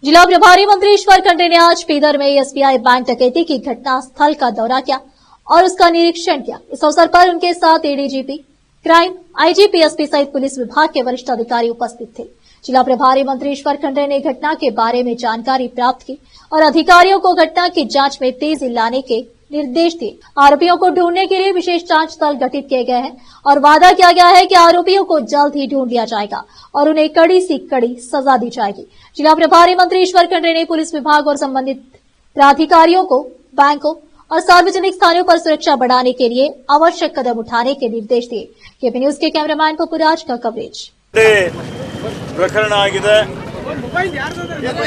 जिला प्रभारी मंत्री ईश्वर खंडे ने आज पीदर में एसबीआई बैंक डकैती की घटना स्थल का दौरा किया और उसका निरीक्षण किया। इस अवसर पर उनके साथ एडीजीपी क्राइम, आईजी, एसपी सहित पुलिस विभाग के वरिष्ठ अधिकारी उपस्थित थे। जिला प्रभारी मंत्री ईश्वर खंडे ने घटना के बारे में जानकारी प्राप्त की और अधिकारियों को घटना की जांच में तेजी लाने के निर्देश दिए। आरोपियों को ढूंढने के लिए विशेष जांच दल गठित किए गए हैं और वादा किया गया है कि आरोपियों को जल्द ही ढूंढ लिया जाएगा और उन्हें कड़ी से कड़ी सजा दी जाएगी। जिला प्रभारी मंत्री ईश्वर खंडे ने पुलिस विभाग और संबंधित प्राधिकारियों को बैंकों और सार्वजनिक स्थानों पर सुरक्षा बढ़ाने के लिए आवश्यक कदम उठाने के निर्देश दिए। केपी न्यूज के कैमरामैन पपुराज का कवरेज। ಪ್ರಕರಣ ಆಗಿದೆ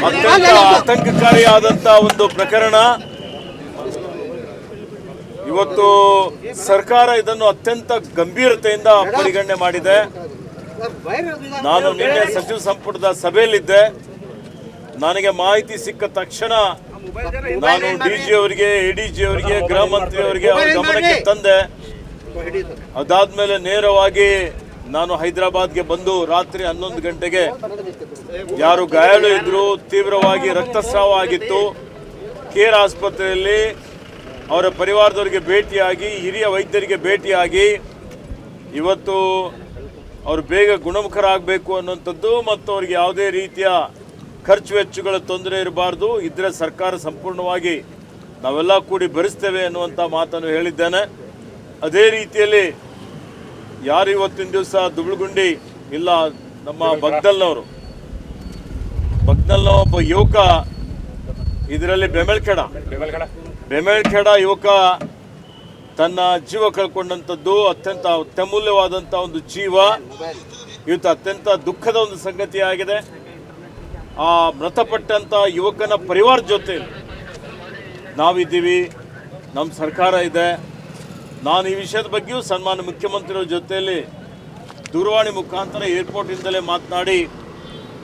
ಅತ್ಯಂತ ಆತಂಕಕಾರಿಯಾದಂತ ಒಂದು ಪ್ರಕರಣ ಇವತ್ತು ಸರ್ಕಾರ ಇದನ್ನು ಅತ್ಯಂತ ಗಂಭೀರತೆಯಿಂದ ಪರಿಗಣನೆ ಮಾಡಿದೆ ನಾನು ನಿನ್ನೆ ಸಚಿವ ಸಂಪುಟದ ಸಭೆಯಲ್ಲಿದ್ದೆ ನನಗೆ ಮಾಹಿತಿ ಸಿಕ್ಕ ತಕ್ಷಣ ನಾನು ಡಿಜಿ ಅವರಿಗೆ ಎಡಿಜಿ ಅವರಿಗೆ ಗೃಹ ಮಂತ್ರಿ ಅವರಿಗೆ ಅವರ ಗಮನಕ್ಕೆ ತಂದೆ ಅದಾದ್ಮೇಲೆ ನೇರವಾಗಿ ನಾನು ಹೈದರಾಬಾದ್ಗೆ ಬಂದು ರಾತ್ರಿ 11 ಗಂಟೆಗೆ ಯಾರು ಗಾಯಾಳು ಇದ್ರು ತೀವ್ರವಾಗಿ ರಕ್ತಸ್ರಾವ ಆಗಿತ್ತು ಕೇರ್ ಆಸ್ಪತ್ರೆಯಲ್ಲಿ ಅವರ ಪರಿವಾರದವರಿಗೆ ಭೇಟಿಯಾಗಿ ಹಿರಿಯ ವೈದ್ಯರಿಗೆ ಭೇಟಿಯಾಗಿ ಇವತ್ತು ಅವರು ಬೇಗ ಗುಣಮುಖರಾಗಬೇಕು ಅನ್ನುವಂಥದ್ದು ಮತ್ತು ಅವರಿಗೆ ಯಾವುದೇ ರೀತಿಯ ಖರ್ಚು ವೆಚ್ಚಗಳ ತೊಂದರೆ ಇರಬಾರ್ದು ಇದ್ರೆ ಸರ್ಕಾರ ಸಂಪೂರ್ಣವಾಗಿ ನಾವೆಲ್ಲ ಕೂಡಿ ಭರಿಸ್ತೇವೆ ಅನ್ನುವಂಥ ಮಾತನ್ನು ಹೇಳಿದ್ದೇನೆ। ಅದೇ ರೀತಿಯಲ್ಲಿ ಯಾರು ಇವತ್ತಿನ ದಿವಸ ದುಬ್ಳುಗುಂಡಿ ಇಲ್ಲ ನಮ್ಮ ಬಗ್ದಲ್ನವರು ಒಬ್ಬ ಯುವಕ ಇದರಲ್ಲಿ ಬೆಮೆಳ್ಖೇಡ ಯುವಕ ತನ್ನ ಜೀವ ಕಳ್ಕೊಂಡಂಥದ್ದು ಅತ್ಯಂತ ಅತ್ಯಮೂಲ್ಯವಾದಂಥ ಒಂದು ಜೀವ ಇವತ್ತು ಅತ್ಯಂತ ದುಃಖದ ಒಂದು ಸಂಗತಿಯಾಗಿದೆ। ಆ ಮೃತಪಟ್ಟಂಥ ಯುವಕನ ಪರಿವಾರ ಜೊತೆ ನಾವಿದ್ದೀವಿ, ನಮ್ಮ ಸರ್ಕಾರ ಇದೆ। ನಾನು ಈ ವಿಷಯದ ಬಗ್ಗೆಯೂ ಸನ್ಮಾನ್ಯ ಮುಖ್ಯಮಂತ್ರಿಯವರ ಜೊತೆಯಲ್ಲಿ ದೂರವಾಣಿ ಮುಖಾಂತರ ಏರ್ಪೋರ್ಟಿಂದಲೇ ಮಾತನಾಡಿ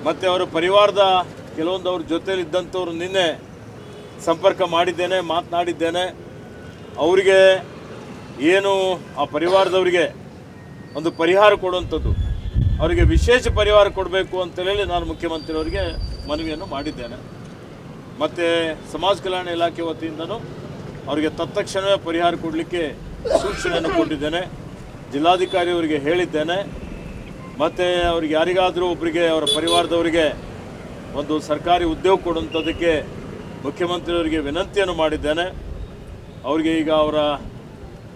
ಮತ್ತು ಅವರ ಪರಿವಾರದ ಕೆಲವೊಂದು ಅವ್ರ ಜೊತೆಯಲ್ಲಿ ಇದ್ದಂಥವ್ರು ನಿನ್ನೆ ಸಂಪರ್ಕ ಮಾಡಿದ್ದೇನೆ, ಮಾತನಾಡಿದ್ದೇನೆ। ಅವರಿಗೆ ಏನು ಆ ಪರಿವಾರದವರಿಗೆ ಒಂದು ಪರಿಹಾರ ಕೊಡುವಂಥದ್ದು, ಅವರಿಗೆ ವಿಶೇಷ ಪರಿಹಾರ ಕೊಡಬೇಕು ಅಂತೇಳಿ ನಾನು ಮುಖ್ಯಮಂತ್ರಿಯವರಿಗೆ ಮನವಿಯನ್ನು ಮಾಡಿದ್ದೇನೆ। ಮತ್ತು ಸಮಾಜ ಕಲ್ಯಾಣ ಇಲಾಖೆ ವತಿಯಿಂದನೂ ಅವರಿಗೆ ತತ್ಕ್ಷಣವೇ ಪರಿಹಾರ ಕೊಡಲಿಕ್ಕೆ ಸೂಚನೆಯನ್ನು ಕೊಟ್ಟಿದ್ದೇನೆ, ಜಿಲ್ಲಾಧಿಕಾರಿ ಅವರಿಗೆ ಹೇಳಿದ್ದೇನೆ। ಮತ್ತು ಅವ್ರಿಗೆ ಯಾರಿಗಾದರೂ ಒಬ್ಬರಿಗೆ ಅವರ ಪರಿವಾರದವರಿಗೆ ಒಂದು ಸರ್ಕಾರಿ ಉದ್ಯೋಗ ಕೊಡುವಂಥದ್ದಕ್ಕೆ ಮುಖ್ಯಮಂತ್ರಿಯವರಿಗೆ ವಿನಂತಿಯನ್ನು ಮಾಡಿದ್ದೇನೆ। ಅವರಿಗೆ ಈಗ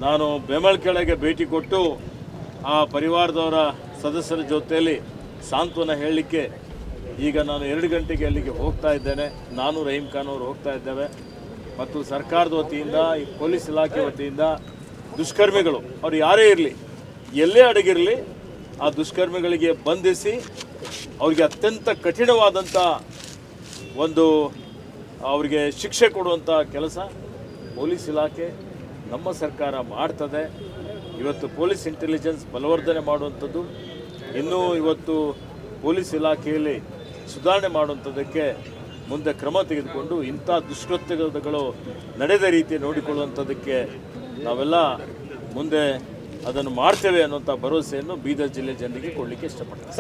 ನಾನು ಬೆಮೆಳ್ಖೇಡಗೆ ಭೇಟಿ ಕೊಟ್ಟು ಆ ಪರಿವಾರದವರ ಸದಸ್ಯರ ಜೊತೆಯಲ್ಲಿ ಸಾಂತ್ವನ ಹೇಳಲಿಕ್ಕೆ ಈಗ ನಾನು 2 ಗಂಟೆಗೆ ಅಲ್ಲಿಗೆ ಹೋಗ್ತಾ ಇದ್ದೇನೆ। ನಾನು ರಹೀಂ ಖಾನ್ ಅವರು ಹೋಗ್ತಾ ಇದ್ದೇವೆ ಮತ್ತು ಸರ್ಕಾರದ ವತಿಯಿಂದ ಈ ಪೊಲೀಸ್ ಇಲಾಖೆ ವತಿಯಿಂದ ದುಷ್ಕರ್ಮಿಗಳು ಅವರು ಯಾರೇ ಇರಲಿ, ಎಲ್ಲೇ ಅಡಗಿರಲಿ, ಆ ದುಷ್ಕರ್ಮಿಗಳಿಗೆ ಬಂಧಿಸಿ ಅವರಿಗೆ ಅತ್ಯಂತ ಕಠಿಣವಾದಂಥ ಒಂದು ಅವರಿಗೆ ಶಿಕ್ಷೆ ಕೊಡುವಂಥ ಕೆಲಸ ಪೊಲೀಸ್ ಇಲಾಖೆ ನಮ್ಮ ಸರ್ಕಾರ ಮಾಡ್ತದೆ। ಇವತ್ತು ಪೊಲೀಸ್ ಇಂಟೆಲಿಜೆನ್ಸ್ ಬಲವರ್ಧನೆ ಮಾಡುವಂಥದ್ದು, ಇನ್ನೂ ಇವತ್ತು ಪೊಲೀಸ್ ಇಲಾಖೆಯಲ್ಲಿ ಸುಧಾರಣೆ ಮಾಡುವಂಥದ್ದಕ್ಕೆ ಮುಂದೆ ಕ್ರಮ ತೆಗೆದುಕೊಂಡು ಇಂಥ ದುಷ್ಕೃತ್ಯಗಳು ನಡೆದ ರೀತಿ ನೋಡಿಕೊಳ್ಳುವಂಥದ್ದಕ್ಕೆ ನಾವೆಲ್ಲ ಮುಂದೆ ಅದನ್ನು ಮಾಡ್ತೇವೆ ಅನ್ನುವಂಥ ಭರವಸೆಯನ್ನು ಬೀದರ್ ಜಿಲ್ಲೆ ಜನರಿಗೆ ಕೊಡಲಿಕ್ಕೆ ಇಷ್ಟಪಡ್ತೀನಿ।